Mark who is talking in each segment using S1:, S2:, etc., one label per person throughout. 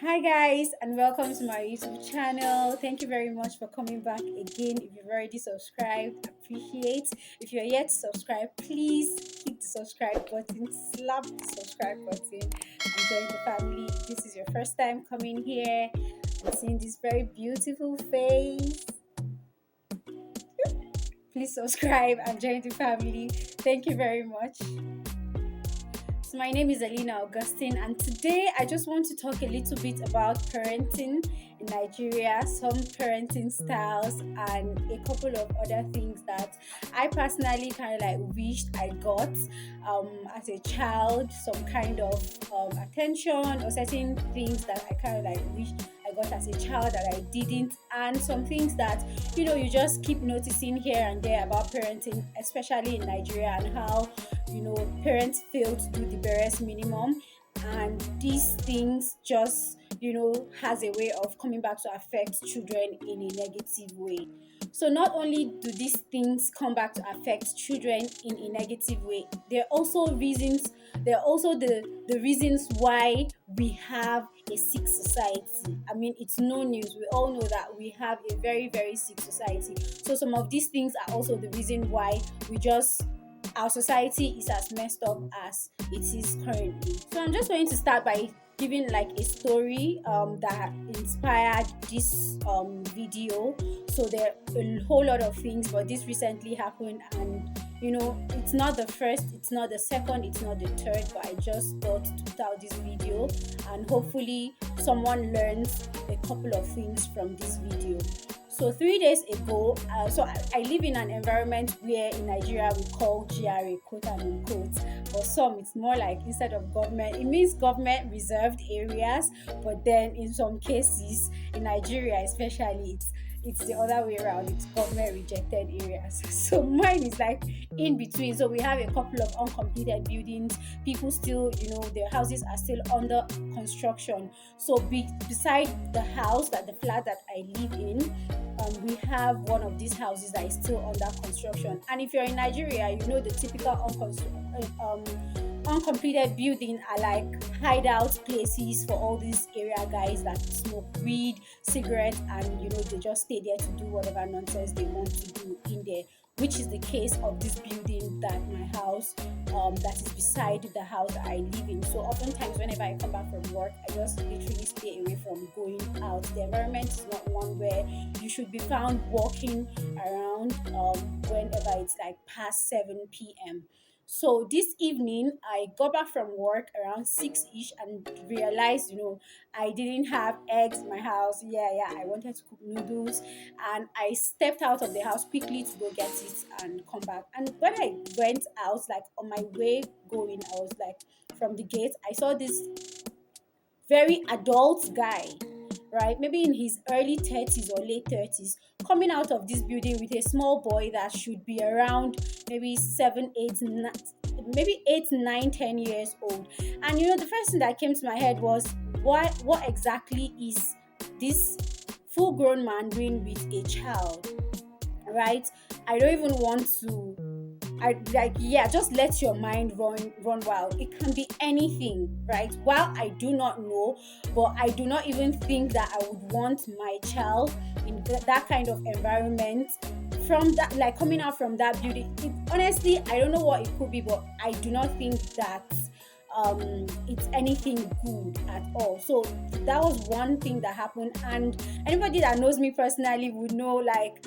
S1: Hi guys, and welcome to my YouTube channel. Thank you very much for coming back again. If you've already subscribed, appreciate. If you're yet to subscribe, please hit the subscribe button, slap the subscribe button, and join the family. If this is your first time coming here and seeing this very beautiful face, please subscribe and join the family. Thank you very much. So my name is Elina Augustine, and today I just want to talk a little bit about parenting in Nigeria, some parenting styles, and a couple of other things that I personally kind of like wished I got as a child, some kind of attention or certain things that I kind of like wish I got as a child that I didn't, and some things that you just keep noticing here and there about parenting, especially in Nigeria, and how parents fail to do the barest minimum, and these things just has a way of coming back to affect children in a negative way. So not only do these things come back to affect children in a negative way, there are also reasons. There are also the reasons why we have a sick society. I mean, it's no news. We all know that we have a very, very sick society. So some of these things are also the reason why we just our society is as messed up as it is currently. So I'm just going to start by giving like a story that inspired this video. So there are a whole lot of things, but this recently happened, and it's not the first, it's not the second, it's not the third, but I just thought to put out this video, and hopefully someone learns a couple of things from this video. So 3 days ago, I live in an environment where in Nigeria we call GRA, quote and unquote. For some, it's more like instead of government, it means government reserved areas. But then in some cases, in Nigeria especially, it's the other way around. It's government rejected areas. So mine is like in between. So we have a couple of uncompleted buildings. People still, their houses are still under construction. So beside the house, that the flat that I live in, we have one of these houses that is still under construction. And if you're in Nigeria, the typical uncompleted building are like hideout places for all these area guys that smoke weed, cigarettes, and they just stay there to do whatever nonsense they want to do in there, which is the case of this building that my house that is beside the house that I live in. So oftentimes whenever I come back from work, I just literally stay away from going out. The environment is not one where you should be found walking around whenever it's like past 7 p.m. So this evening, I got back from work around 6-ish and realized, I didn't have eggs in my house. Yeah, I wanted to cook noodles, and I stepped out of the house quickly to go get it and come back. And when I went out, like on my way going, I was like, from the gate, I saw this very adult guy, right? Maybe in his early 30s or late 30s, coming out of this building with a small boy that should be around maybe 7, 8, 9, maybe 8, 9, 10 years old. And the first thing that came to my head was, what exactly is this full grown man doing with a child, right? I don't even want to just let your mind run wild. It can be anything, right? While I do not know, but I do not even think that I would want my child in that kind of environment, from that, like coming out from that building. Honestly, I don't know what it could be, but I do not think that it's anything good at all. So that was one thing that happened, and anybody that knows me personally would know, like,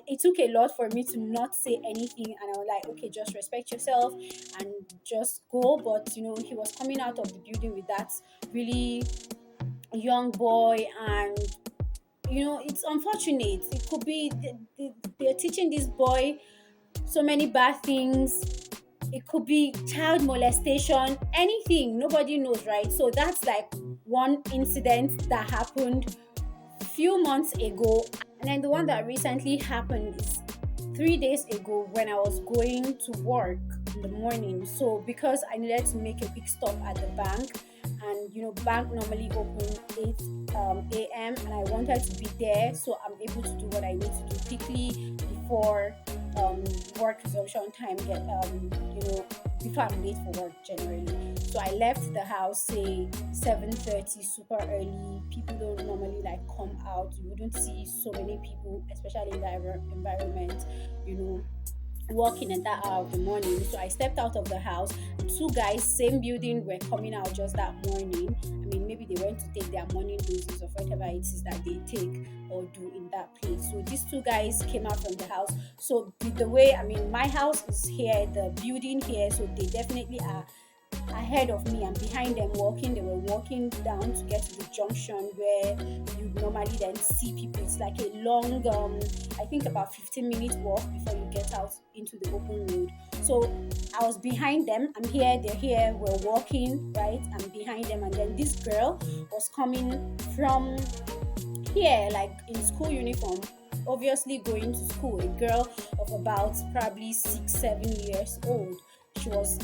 S1: it took a lot for me to not say anything, and I was like, okay, just respect yourself and just go. But he was coming out of the building with that really young boy, and it's unfortunate. It could be they're teaching this boy so many bad things. It could be child molestation, anything, nobody knows, right? So that's like one incident that happened few months ago. And then the one that recently happened is 3 days ago when I was going to work in the morning. So because I needed to make a quick stop at the bank, and bank normally open 8 a.m. and I wanted to be there so I'm able to do what I need to do quickly before um, work resumption time get before I'm late for work generally. So I left the house say 7:30, super early. People don't normally like come out. You wouldn't see so many people, especially in that environment, you know, walking at that hour of the morning. So I stepped out of the house. Two guys, same building, were coming out just that morning. I mean, maybe they went to take their morning doses of whatever it is that they take or do in that place. So these two guys came out from the house. So the way, I mean, my house is here, the building here, so they definitely are ahead of me and behind them walking. They were walking down to get to the junction where you normally then see people. It's like a long, I think about 15-minute walk before you get out into the open road. So I was behind them. I'm here, they're here, we're walking, right? I'm behind them. And then this girl was coming from here, like in school uniform, obviously going to school. A girl of about probably 6-7 years old.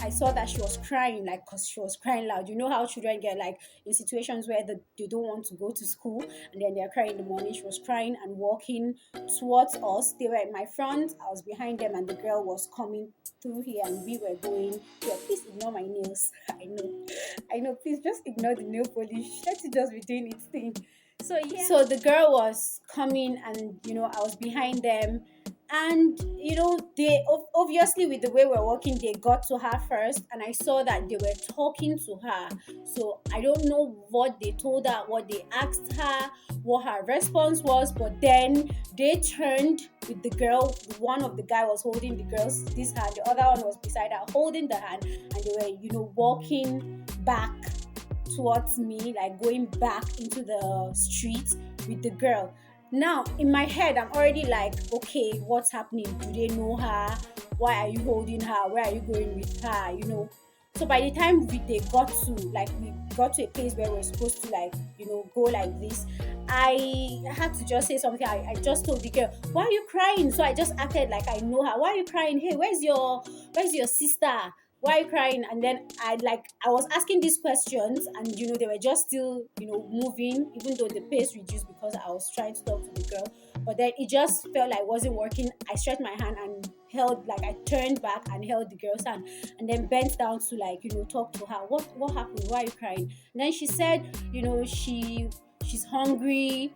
S1: I saw that she was crying, like, because she was crying loud. You know how children get like in situations where they don't want to go to school and then they're crying in the morning. She was crying and walking towards us. They were in my front, I was behind them, and the girl was coming through here and we were going here. Please ignore my nails. I know, please just ignore the nail polish. Let it just be doing its thing. So yeah. So the girl was coming, and I was behind them, and they obviously, with the way we're walking, they got to her first, and I saw that they were talking to her. So I don't know what they told her, what they asked her, what her response was, but then they turned with the girl. One of the guy was holding the girl's this hand, the other one was beside her holding the hand, and they were walking back towards me, like going back into the street with the girl. Now, in my head, I'm already like, okay, what's happening? Do they know her? Why are you holding her? Where are you going with her? So by the time they got to, like, we got to a place where we're supposed to, like, go like this, I had to just say something. I just told the girl, why are you crying? So I just acted like I know her. Why are you crying? Hey, where's your sister? Why are you crying? And then I was asking these questions, and they were just still moving, even though the pace reduced because I was trying to talk to the girl. But then it just felt like it wasn't working. I stretched my hand and held, like, I turned back and held the girl's hand, and then bent down to, like, talk to her. What happened? Why are you crying? And then she said, she's hungry.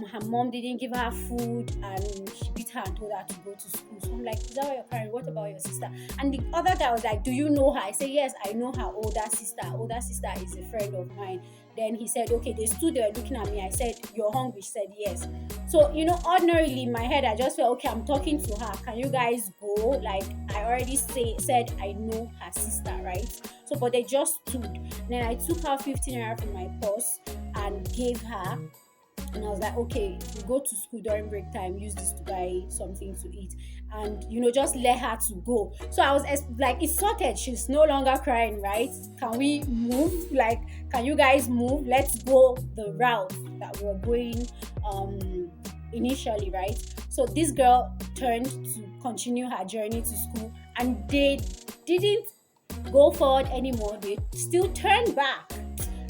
S1: Her mom didn't give her food, and she beat her and told her to go to school. So I'm like, is that why you're crying? What about your sister? And the other guy was like, do you know her? I said, yes, I know her older sister. Her older sister is a friend of mine. Then he said, okay, they stood there looking at me. I said, you're hungry? She said, yes. So, ordinarily in my head, I just felt, okay, I'm talking to her. Can you guys go? Like, I already said I know her sister, right? So, but they just stood. Then I took her 15 naira from my purse and gave her. And I was like, okay, if you go to school during break time, use this to buy something to eat. And, just let her to go. So I was like, it's sorted. She's no longer crying, right? Can we move? Like, can you guys move? Let's go the route that we were going initially, right? So this girl turned to continue her journey to school, and they didn't go forward anymore. They still turned back.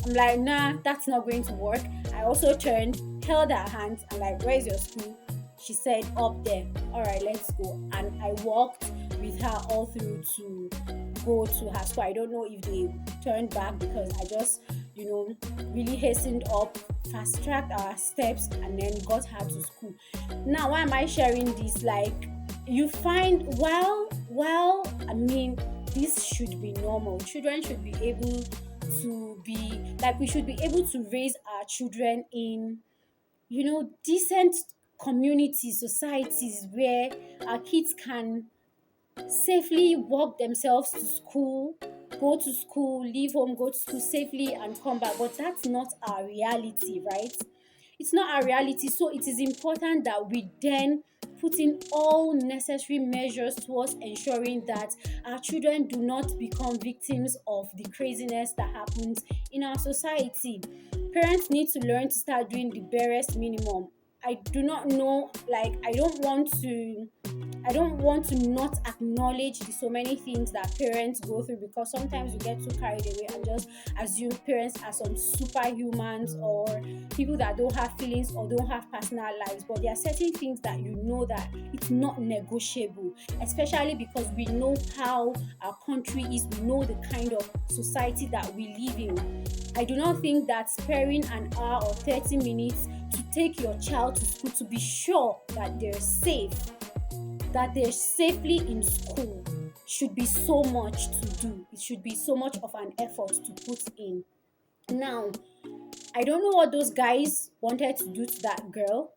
S1: I'm like, nah, that's not going to work. I also turned, held her hands, and like, where's your school? She said, up there. All right, let's go. And I walked with her all through to go to her school. I don't know if they turned back, because I just, really hastened up, fast-tracked our steps, and then got her to school. Now, why am I sharing this? Like, you find, I mean, this should be normal. Children should be able to be, like, we should be able to raise our children in, decent communities, societies where our kids can safely walk themselves to school, go to school, leave home, go to school safely, and come back. But that's not our reality, right? It's not our reality. So it is important that we then put in all necessary measures towards ensuring that our children do not become victims of the craziness that happens in our society. Parents need to learn to start doing the barest minimum. I do not know, like, I don't want to I don't want to not acknowledge the so many things that parents go through, because sometimes we get too carried away and just assume parents are some superhumans or people that don't have feelings or don't have personal lives. But there are certain things that you know that it's not negotiable, especially because we know how our country is, we know the kind of society that we live in. I do not think that sparing an hour or 30 minutes to take your child to school to be sure that they're safe, that they're safely in school, should be so much to do. It should be so much of an effort to put in. Now, I don't know what those guys wanted to do to that girl.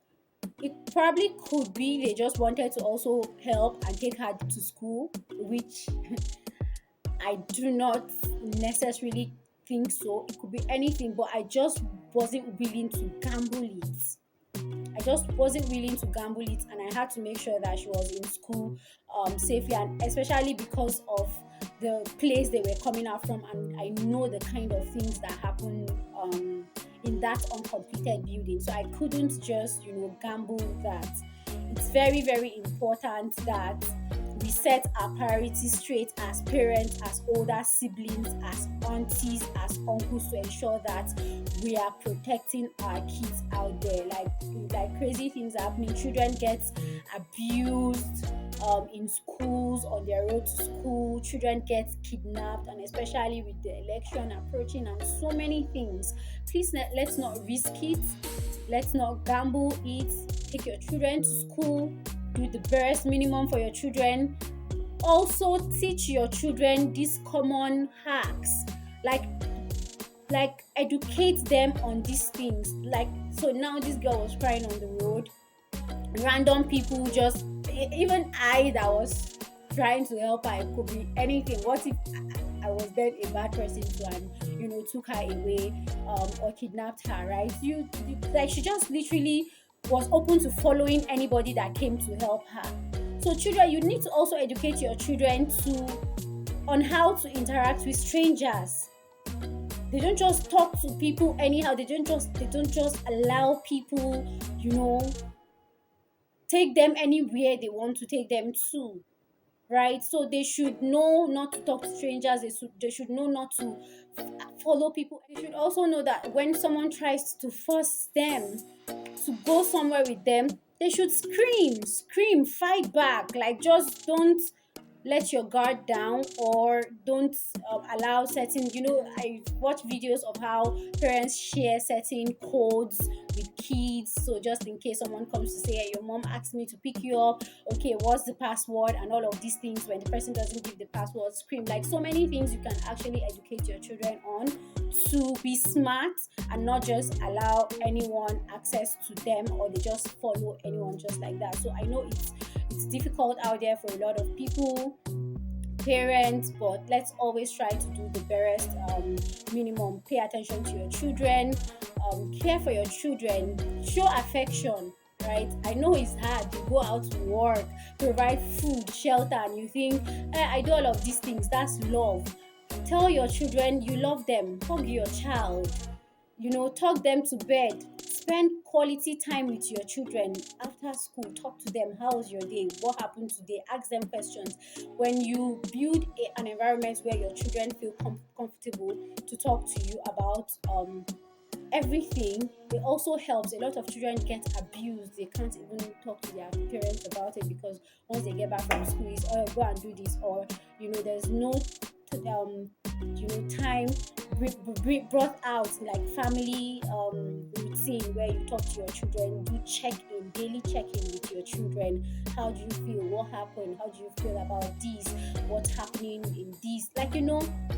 S1: It probably could be they just wanted to also help and take her to school, which I do not necessarily think so. It could be anything, but I just wasn't willing to gamble it. I just wasn't willing to gamble it, and I had to make sure that she was in school safely, and especially because of the place they were coming out from, and I know the kind of things that happen in that uncompleted building. So I couldn't just, gamble that. It's very, very important that we set our priorities straight as parents, as older siblings, as aunties, as uncles, to ensure that we are protecting our kids out there. Like crazy things are happening. Children get abused in schools, on their road to school. Children get kidnapped, and especially with the election approaching and so many things. Please, let's not risk it. Let's not gamble it. Take your children to school. Do the barest minimum for your children. Also, teach your children these common hacks. Like educate them on these things. So now this girl was crying on the road. Random people just, even I that was trying to help her, it could be anything. What if I was then a bad person too, and took her away or kidnapped her, right? She just literally was open to following anybody that came to help her. So children, you need to also educate your children on how to interact with strangers. They don't just talk to people anyhow. They don't just allow people, take them anywhere they want to take them to, right? So they should know not to talk to strangers. They should know not to follow people. They should also know that when someone tries to force them to go somewhere with them, they should scream, fight back. Just don't let your guard down, or don't allow certain, I watch videos of how parents share certain codes with kids. So just in case someone comes to say, hey, your mom asked me to pick you up, okay, what's the password, and all of these things. When the person doesn't give the password, scream. So many things you can actually educate your children on, to be smart and not just allow anyone access to them, or they just follow anyone just like that. So I know it's difficult out there for a lot of people, parents, but let's always try to do the barest minimum. Pay attention to your children, care for your children, show affection, right? I know it's hard. You go out to work, provide food, shelter, and you think, I do all of these things. That's love. Tell your children you love them. Hug your child. Talk them to bed. Spend quality time with your children after school. Talk to them. How's your day? What happened today? Ask them questions. When you build an environment where your children feel comfortable to talk to you about everything, it also helps. A lot of children get abused. They can't even talk to their parents about it, because once they get back from school, it's, go and do this, or there's no time brought out, like family routine where you talk to your children, do daily check-in with your children. How do you feel? What happened? How do you feel about this? What's happening in this?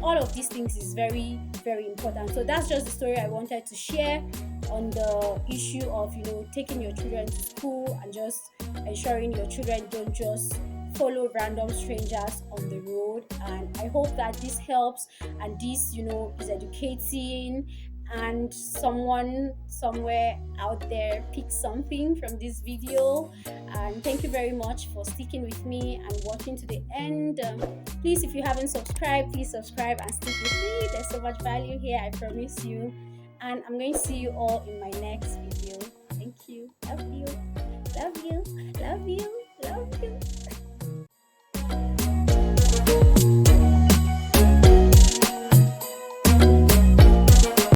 S1: All of these things is very, very important. So that's just the story I wanted to share on the issue of taking your children to school, and just ensuring your children don't just follow random strangers on the road. And I hope that this helps, and this is educating, and someone somewhere out there picks something from this video. And thank you very much for sticking with me and watching to the end. Please, if you haven't subscribed, please subscribe and stick with me. There's so much value here, I promise you. And I'm going to see you all in my next video. Thank you. Love you.